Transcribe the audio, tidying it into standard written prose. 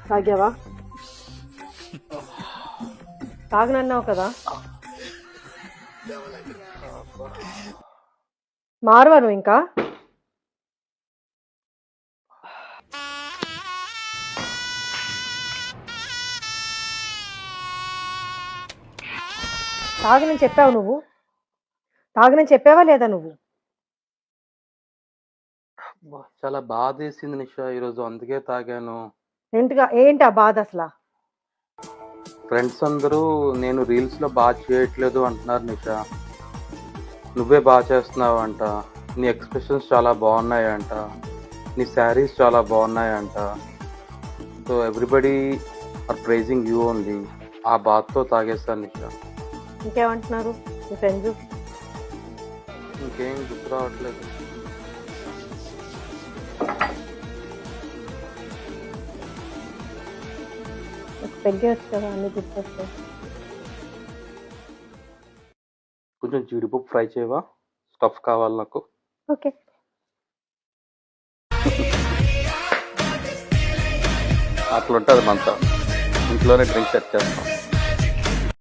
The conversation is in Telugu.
తాగావా? తాగనన్నావు కదా, మారవా నువ్వు ఇంకా? తాగనని చెప్పావు నువ్వు? తాగనని చెప్పావా లేదా నువ్వు? చాలా బాధేసింది నిషా ఈరోజు, అందుకే తాగాను. ఏంటి ఆ బాధ అసలు? ఫ్రెండ్స్ అందరూ నేను రీల్స్ లో బాగా చేయట్లేదు అంటున్నారు నిషా. నువ్వే బాగా చేస్తున్నావు అంట, నీ ఎక్స్ప్రెషన్స్ చాలా బాగున్నాయంట, నీ శారీస్ చాలా బాగున్నాయంట. So everybody are praising you only. ఆ బాధతో తాగేస్తాను నిషా. ఇంకేమంటున్నారు మీ ఫ్రెండ్స్? ఇంకేం గుర్తు రావట్లేదు. పెగ్గేవచ్చు కదా, అన్ని గుర్తొస్తాయి. కొంచెం జీడిపప్పు ఫ్రై చేయవా? స్టఫ్ కావాలి నాకు. ఓకే. అట్లా ఉంటుంది మనతో, ఇంట్లోనే డ్రింక్ సెట్ చేస్తాం.